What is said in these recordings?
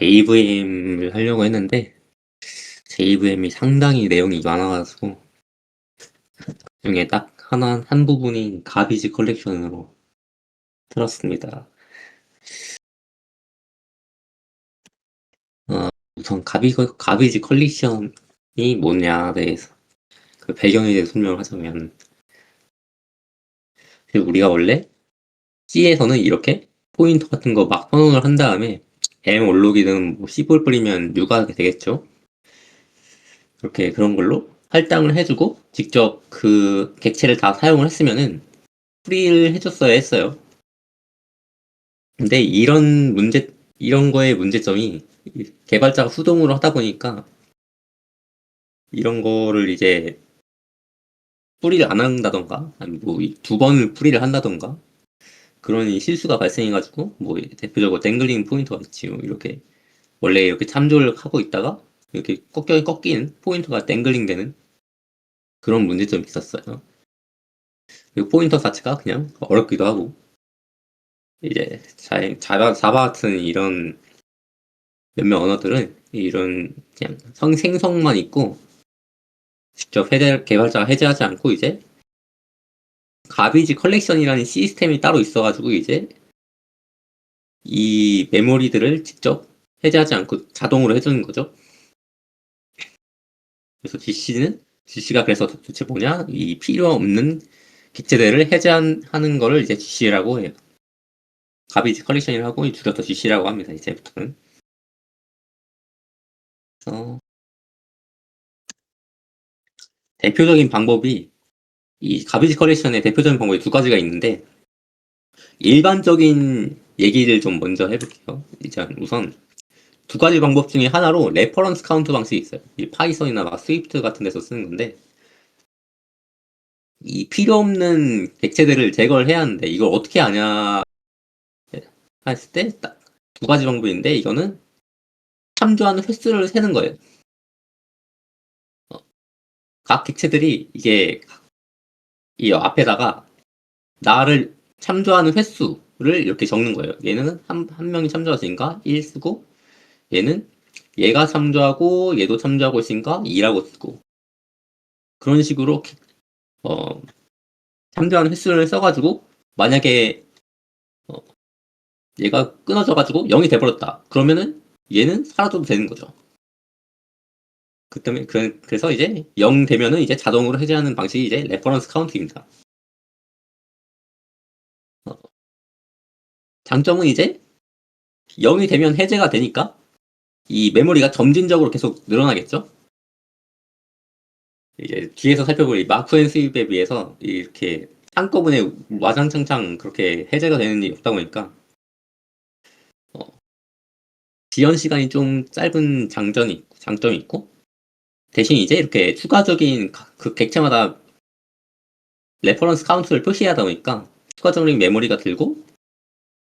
JVM을 하려고 했는데 JVM이 상당히 내용이 많아가지고 그중에 딱 한 부분이 가비지 컬렉션으로 틀었습니다. 우선 가비지 컬렉션이 뭐냐에 대해서 그 배경에 대해서 설명을 하자면, 우리가 원래 C에서는 이렇게 포인터 같은 거 막 선언을 한 다음에 M 올록이든 뭐 C 볼 뿌리면 U가 되겠죠. 그렇게 그런 걸로 할당을 해주고 직접 그 객체를 다 사용을 했으면은 프리를 해줬어야 했어요. 근데 이런 거의 문제점이 개발자가 수동으로 하다 보니까 이런 거를 이제 뿌리를 안 한다던가, 아니 뭐 두 번을 뿌리를 한다던가, 그런 실수가 발생해가지고, 뭐 대표적으로 땡글링 포인터가 있지, 이렇게 원래 이렇게 참조를 하고 있다가 이렇게 꺾이는 포인터가 땡글링 되는 그런 문제점이 있었어요. 그리고 포인터 자체가 그냥 어렵기도 하고, 이제 자바 같은 이런 몇몇 언어들은 이런 그냥 생성만 있고 직접 개발자가 해제하지 않고 이제 가비지 컬렉션이라는 시스템이 따로 있어가지고 이제 이 메모리들을 직접 해제하지 않고 자동으로 해주는 거죠. 그래서 GC가 그래서 도대체 뭐냐? 이 필요 없는 객체들을 해제하는 거를 이제 GC라고 해요. 가비지 컬렉션이라고 줄여서 GC라고 합니다. 이제부터는. 대표적인 방법이, 이 가비지 컬렉션의 대표적인 방법이 두 가지가 있는데, 일반적인 얘기를 좀 먼저 해볼게요. 이제 우선 두 가지 방법 중에 하나로 레퍼런스 카운트 방식이 있어요. 이 파이썬이나 막 스위프트 같은 데서 쓰는 건데, 이 필요 없는 객체들을 제거를 해야 하는데 이걸 어떻게 하냐 했을 때 딱 두 가지 방법인데, 이거는 참조하는 횟수를 세는 거예요. 각 객체들이 이게 이 앞에다가 나를 참조하는 횟수를 이렇게 적는 거예요. 얘는 한 명이 참조했으니까 1 쓰고, 얘는 얘가 참조하고 얘도 참조하고 있으니까 2라고 쓰고, 그런 식으로 어, 참조하는 횟수를 써가지고 만약에 어, 얘가 끊어져가지고 0이 돼버렸다. 그러면은 얘는 사라져도 되는 거죠. 그 때문에 그래서 이제 0 되면은 이제 자동으로 해제하는 방식이 이제 레퍼런스 카운트입니다. 장점은 이제 0이 되면 해제가 되니까 이 메모리가 점진적으로 계속 늘어나겠죠. 이제 뒤에서 살펴볼 이 마크 앤 스윕에 비해서 이렇게 한꺼번에 와장창창 그렇게 해제가 되는 일이 없다 보니까 지연 시간이 좀 짧은 장점이 있고, 대신 이제 이렇게 추가적인 그 객체마다 레퍼런스 카운트를 표시해야 하다 보니까 추가적인 메모리가 들고,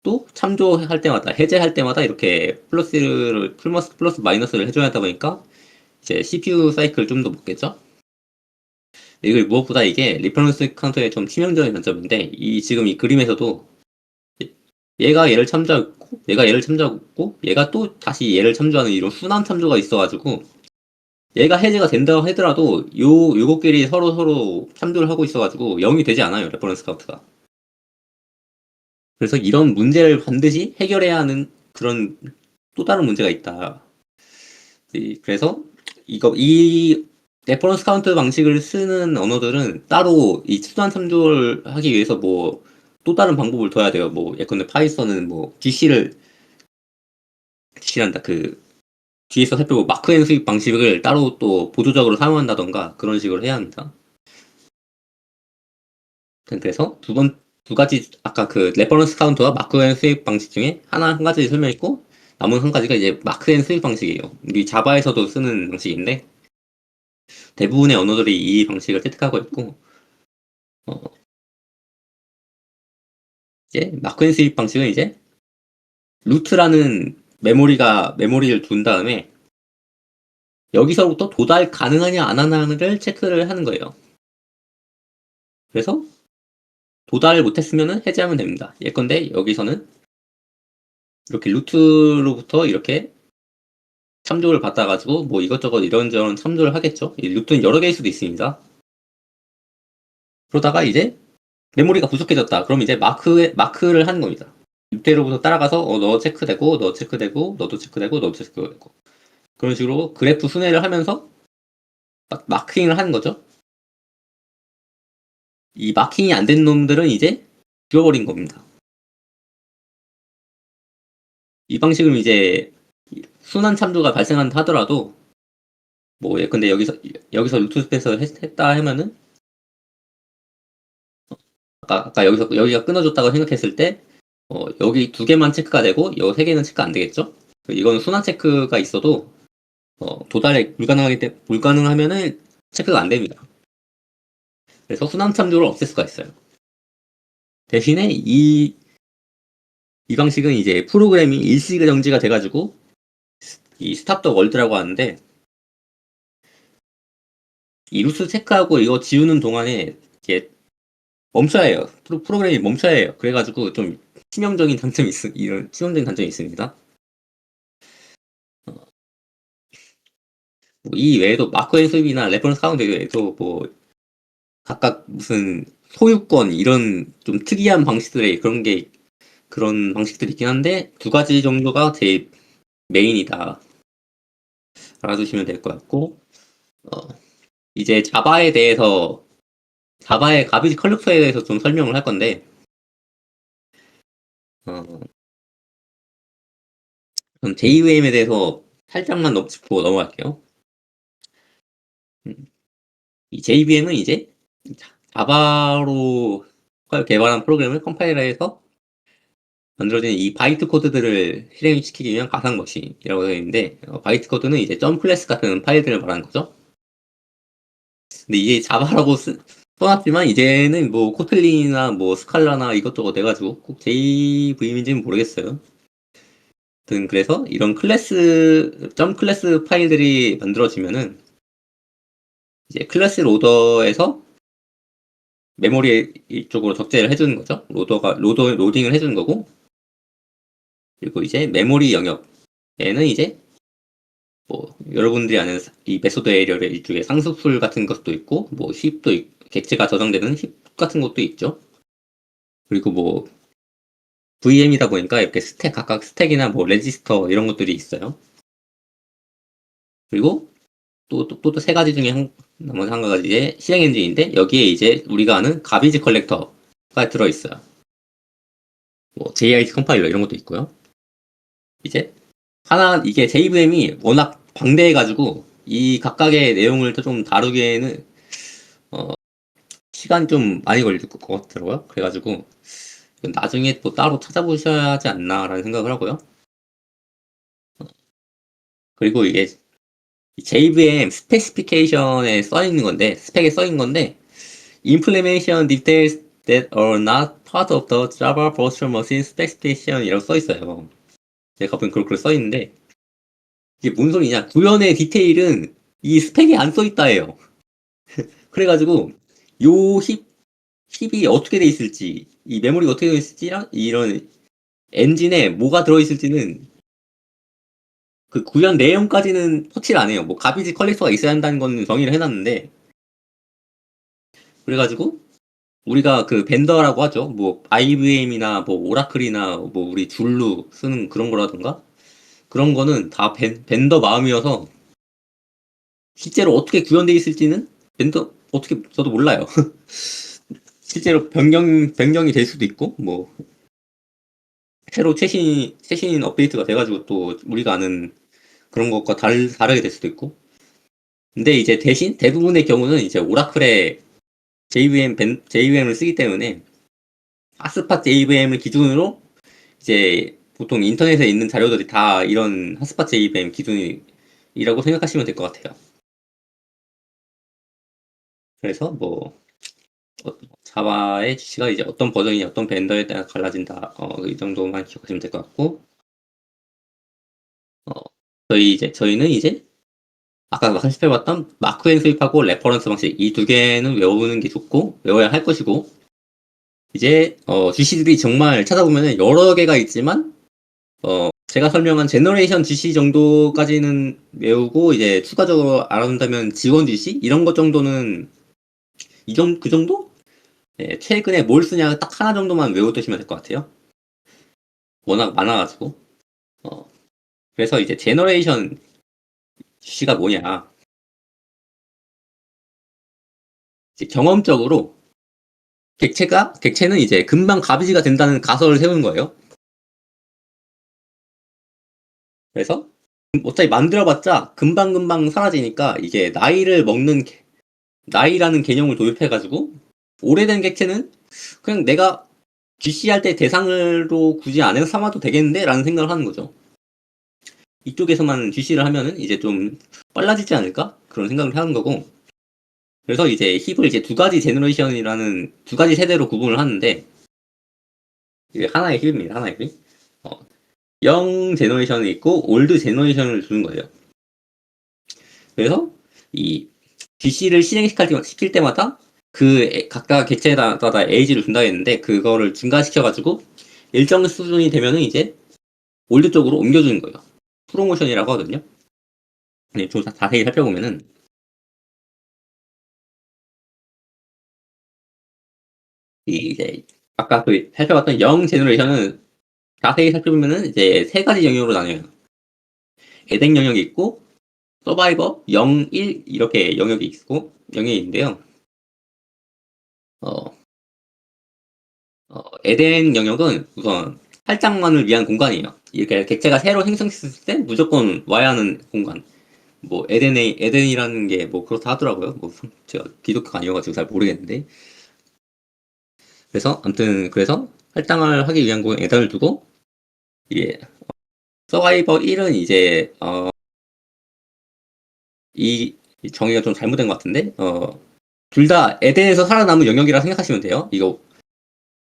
또 참조할 때마다 해제할 때마다 이렇게 플러스 마이너스를 해줘야 하다 보니까 이제 CPU 사이클 좀 더 먹겠죠. 이걸 무엇보다 이게 리퍼런스 카운터의 좀 치명적인 단점인데, 지금 이 그림에서도 얘가 얘를 참조하고 얘가 얘를 참조하고 얘가 또 다시 얘를 참조하는 이런 순환 참조가 있어가지고, 얘가 해제가 된다고 하더라도 요것끼리 서로 참조를 하고 있어가지고 0이 되지 않아요, 레퍼런스 카운트가. 그래서 이런 문제를 반드시 해결해야 하는 그런 또 다른 문제가 있다. 그래서 이 레퍼런스 카운트 방식을 쓰는 언어들은 따로 이 수단 참조를 하기 위해서 뭐 또 다른 방법을 둬야 돼요. 뭐 예컨대 파이썬은 뭐 GC란다. 그 뒤에서 살펴보고 마크 앤 수입 방식을 따로 또 보조적으로 사용한다던가 그런 식으로 해야 합니다. 그래서 두 가지, 아까 그 레퍼런스 카운트와 마크 앤 수입 방식 중에 한 가지 설명했고, 남은 한 가지가 이제 마크 앤 수입 방식이에요. 우리 자바에서도 쓰는 방식인데 대부분의 언어들이 이 방식을 채택하고 있고, 어, 이제 마크 앤 수입 방식은 이제 루트라는 메모리를 둔 다음에 여기서부터 도달 가능하냐 안 하냐를 체크를 하는 거예요. 그래서 도달을 못했으면 해제하면 됩니다. 예컨대 여기서는 이렇게 루트로부터 이렇게 참조를 받아가지고 뭐 이것저것 이런저런 참조를 하겠죠. 이 루트는 여러 개일 수도 있습니다. 그러다가 이제 메모리가 부족해졌다. 그럼 이제 마크를 하는 겁니다. 루트로부터 따라가서 너 체크되고, 너 체크되고, 너도 체크되고, 너도 체크되고. 그런 식으로 그래프 순회를 하면서 마킹을 하는 거죠. 이 마킹이 안 된 놈들은 이제 죽어버린 겁니다. 이 방식으로 이제 순환 참조가 발생한다 하더라도 뭐 근데 여기서 루트 스페이스를 했다 하면은 아까 여기가 끊어졌다고 생각했을 때 여기 두 개만 체크가 되고 요 세 개는 체크 안 되겠죠? 이거는 순환 체크가 있어도 도달에 불가능하면은 체크가 안 됩니다. 그래서 순환 참조를 없앨 수가 있어요. 대신에 이 방식은 이제 프로그램이 일시가 정지가 돼가지고 이 스탑 더 월드라고 하는데 이 루트 체크하고 이거 지우는 동안에 이게 멈춰야 해요. 프로그램이 멈춰야 해요. 그래가지고 좀 치명적인 단점이 이런 치명적인 단점이 있습니다. 뭐이 외에도 마크의 수입이나 레퍼런스 카운트 외에도 뭐 각각 무슨 소유권 이런 좀 특이한 방식들의 그런 방식들이 있긴 한데 두 가지 정도가 제일 메인이다. 알아두시면 될 것 같고 이제 자바의 가비지 컬렉터에 대해서 좀 설명을 할 건데 그럼 JVM에 대해서 살짝만 짚고 넘어갈게요. 이 JVM은 이제 자바로 개발한 프로그램을 컴파일러해서 만들어진 이 바이트 코드들을 실행시키기 위한 가상 머신이라고 되어 있는데 바이트 코드는 이제 점 클래스 같은 파일들을 말하는 거죠. 근데 이게 자바라고 써놨지만 이제는 뭐 코틀린이나 뭐 스칼라나 이것저것 돼가지고 꼭 JVM인지는 모르겠어요. 아무튼 그래서 이런 점 클래스 파일들이 만들어지면은 이제 클래스 로더에서 메모리 이쪽으로 적재를 해주는 거죠. 로딩을 해주는 거고, 그리고 이제 메모리 영역에는 이제 뭐 여러분들이 아는 이 메소드 에리어의 일종의 상수풀 같은 것도 있고, 뭐 객체가 저장되는 힙 같은 것도 있죠. 그리고 뭐 VM이다 보니까 이렇게 각각 스택이나 뭐 레지스터 이런 것들이 있어요. 그리고 또 세 가지 중에 나머지 한 가지의 실행 엔진인데 여기에 이제 우리가 아는 가비지 컬렉터가 들어있어요. 뭐 JIT 컴파일러 이런 것도 있고요. 이제 이게 JVM이 워낙 방대해가지고 이 각각의 내용을 좀 다루기에는 시간이 좀 많이 걸릴 것 같더라고요. 그래가지고 나중에 또 따로 찾아보셔야 하지 않나라는 생각을 하고요. 그리고 이게 JVM 스페시피케이션에 써있는 건데 스펙에 써있는 건데 Implementation details that are not part of the Java Virtual Machine Specification 이라고 써있어요. 제가 보면 그렇게 써있는데 이게 뭔 소리냐, 구현의 디테일은 이 스펙에 안 써있다예요. 그래가지고 요 힙이 어떻게 돼 있을지, 이 메모리가 어떻게 돼 있을지랑 이런 엔진에 뭐가 들어있을지는 그 구현 내용까지는 터치를 안 해요. 뭐 가비지 컬렉터가 있어야 한다는 건 정의를 해놨는데, 그래가지고 우리가 그 벤더라고 하죠. 뭐 IBM이나 뭐 오라클이나 뭐 우리 줄루 쓰는 그런 거라든가 그런 거는 다 벤더 마음이어서 실제로 어떻게 구현되어 있을지는 벤더 어떻게 저도 몰라요. 실제로 변경이 될 수도 있고 뭐 새로 최신 업데이트가 돼가지고 또 우리가 아는 그런 것과 다르게 될 수도 있고. 근데 이제 대신 대부분의 경우는 이제 오라클의 JVM을 쓰기 때문에 핫스팟 JVM을 기준으로 이제 보통 인터넷에 있는 자료들이 다 이런 핫스팟 JVM 기준이라고 생각하시면 될 것 같아요. 그래서 뭐 자바의 GC가 이제 어떤 버전이 어떤 벤더에 따라 갈라진다. 이 정도만 기억하시면 될 것 같고, 저희는 이제 아까 살펴봤던 마크앤 수입하고 레퍼런스 방식 이 두 개는 외우는 게 좋고 외워야 할 것이고, 이제 GC들이 정말 찾아보면 여러 개가 있지만 제가 설명한 제너레이션 GC 정도까지는 외우고 이제 추가적으로 알아둔다면 지원 GC 이런 것 정도는 그 정도? 네, 최근에 뭘 쓰냐 딱 하나 정도만 외워두시면 될 것 같아요. 워낙 많아가지고. 그래서 이제 제너레이션 GC가 뭐냐? 이제 경험적으로 객체는 이제 금방 가비지가 된다는 가설을 세우는 거예요. 그래서 어차피 만들어봤자 금방금방 사라지니까 이게 나이라는 개념을 도입해가지고 오래된 객체는 그냥 내가 GC할 때 대상으로 굳이 안 해서 삼아도 되겠는데? 라는 생각을 하는 거죠. 이쪽에서만 GC를 하면은 이제 좀 빨라지지 않을까? 그런 생각을 하는 거고. 그래서 이제 힙을 이제 두 가지 제너레이션이라는 두 가지 세대로 구분을 하는데, 이게 하나의 힙입니다. 하나의 힙. 영 제너레이션이 있고 올드 제너레이션을 주는 거예요. 그래서 이 GC를 시킬 때마다 각각 객체마다 에이지를 준다 했는데 그거를 증가시켜가지고 일정 수준이 되면은 이제 올드 쪽으로 옮겨주는 거예요. 프로모션이라고 하거든요. 네, 좀 자세히 살펴보면은 이제 아까 살펴봤던 영 제너레이션은 자세히 살펴보면은 이제 세 가지 영역으로 나뉘어요. 에덴 영역이 있고 서바이버 0, 1 이렇게 영역이 있고 영역이 있는데요. 어, 에덴 영역은 우선 할당만을 위한 공간이에요. 이렇게 객체가 새로 생성됐을 때 무조건 와야 하는 공간. 뭐 에덴이라는 게 뭐 그렇다 하더라고요. 뭐 제가 기독교가 아니어가지고 잘 모르겠는데. 그래서 아무튼 그래서 할당을 하기 위한 공간 에덴을 두고 이게 서바이버 1은 이제 이 정의가 좀 잘못된 것 같은데 둘 다 에덴에서 살아남은 영역이라 생각하시면 돼요. 이거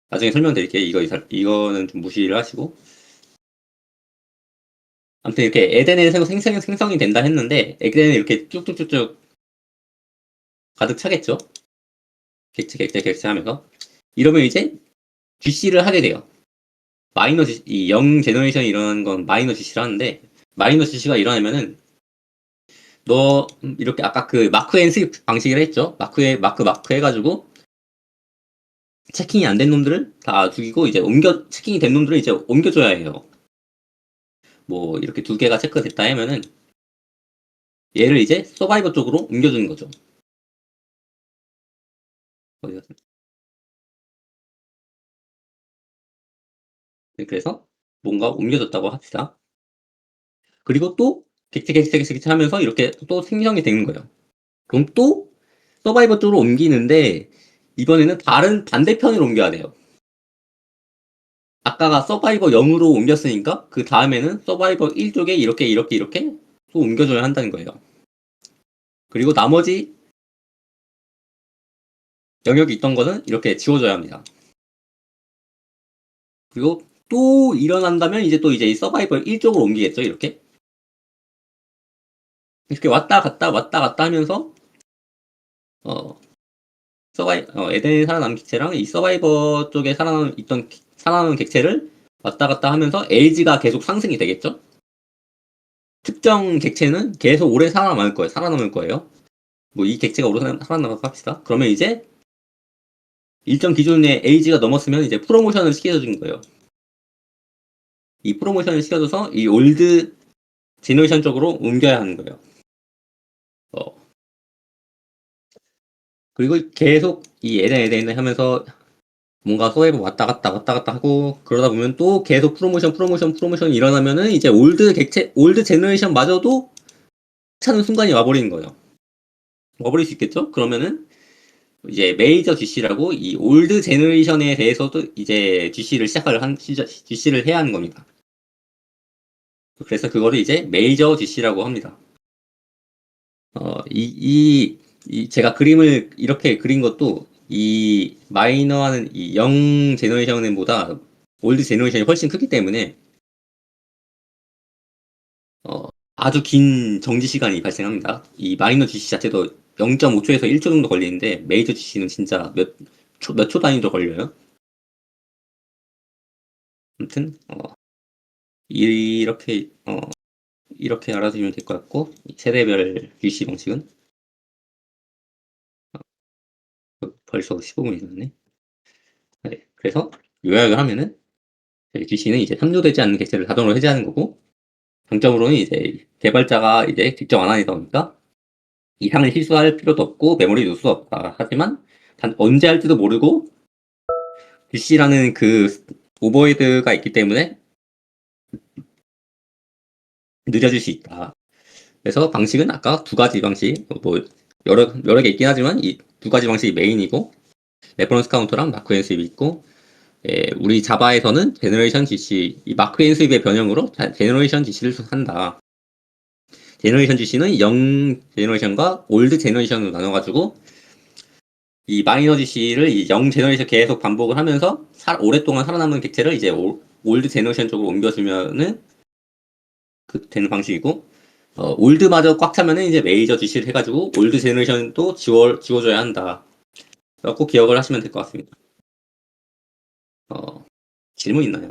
나중에 설명드릴게요. 이거는 좀 무시를 하시고. 아무튼 이렇게 에덴에서 생성이 된다 했는데 에덴에 이렇게 쭉쭉쭉쭉 가득 차겠죠. 객체 하면서 이러면 이제 GC를 하게 돼요. 이 영 제너레이션이 일어나는 건 마이너 GC를 하는데 마이너 GC가 일어나면은 너 이렇게 아까 그 마크 앤 스윕 방식을 했죠. 마크 해가지고 체킹이 안 된 놈들을 다 죽이고 이제 체킹이 된 놈들을 이제 옮겨줘야 해요. 뭐 이렇게 두 개가 체크됐다 하면은 얘를 이제 서바이버 쪽으로 옮겨주는 거죠. 어디 갔어? 네, 그래서 뭔가 옮겨졌다고 합시다. 그리고 또 객체 하면서 이렇게 또 생성이 되는 거예요. 그럼 또 서바이버 쪽으로 옮기는데 이번에는 다른 반대편으로 옮겨야 돼요. 아까가 서바이버 0으로 옮겼으니까 그 다음에는 서바이버 1 쪽에 이렇게 또 옮겨줘야 한다는 거예요. 그리고 나머지 영역이 있던 거는 이렇게 지워줘야 합니다. 그리고 또 일어난다면 이제 서바이버 1 쪽으로 옮기겠죠, 이렇게. 이렇게 왔다 갔다 하면서 어, 에덴에 살아남은 객체랑 이 서바이버 쪽에 살아남은 객체를 왔다 갔다 하면서 에이지가 계속 상승이 되겠죠? 특정 객체는 계속 오래 살아남을 거예요. 뭐 이 객체가 오래 살아남았고 합시다. 그러면 이제 일정 기준의 에이지가 넘었으면 이제 프로모션을 시켜주는 거예요. 이 프로모션을 시켜줘서 이 올드 제너레이션 쪽으로 옮겨야 하는 거예요. 그리고 계속 이 에덴 하면서 뭔가 서바이버 왔다 갔다 하고 그러다 보면 또 계속 프로모션이 일어나면은 이제 올드 제너레이션 마저도 차는 순간이 와버리는 거예요. 와버릴 수 있겠죠? 그러면은 이제 메이저 GC라고 이 올드 제너레이션에 대해서도 이제 GC를 해야 하는 겁니다. 그래서 그거를 이제 메이저 GC라고 합니다. 제가 그림을 이렇게 그린 것도 이 마이너하는 이 영 제너레이션보다 올드 제너레이션이 훨씬 크기 때문에 아주 긴 정지 시간이 발생합니다. 이 마이너 GC 자체도 0.5초에서 1초 정도 걸리는데 메이저 GC는 진짜 몇 초 단위로 걸려요. 아무튼 이렇게 이렇게 알아두시면 될 것 같고, 세대별 GC 방식은 벌써 15분이 지났네. 네, 그래서 요약을 하면은 GC는 이제 참조되지 않는 객체를 자동으로 해제하는 거고, 장점으로는 이제 개발자가 이제 직접 안 하다 보니까 이상을 실수할 필요도 없고 메모리 누수 없다. 하지만 단 언제 할지도 모르고 GC라는 그 오버헤드가 있기 때문에 느려질 수 있다. 그래서 방식은 아까 두 가지 방식, 뭐 여러 개 있긴 하지만 이 두 가지 방식이 메인이고, 레퍼런스 카운터랑 마크 앤 스윕이 있고, 우리 자바에서는 제너레이션 GC, 이 마크 앤 스윕의 변형으로 제너레이션 GC를 한다. 제너레이션 GC는 영 제너레이션과 올드 제너레이션으로 나눠가지고, 이 마이너 GC를 이 영 제너레이션 계속 반복을 하면서 오랫동안 살아남는 객체를 이제 올드 제너레이션 쪽으로 옮겨주면은 되는 방식이고, 올드마저 꽉 차면은 이제 메이저 GC를 해가지고 올드 제너레이션도 지워줘야 한다. 꼭 기억을 하시면 될 것 같습니다. 질문 있나요?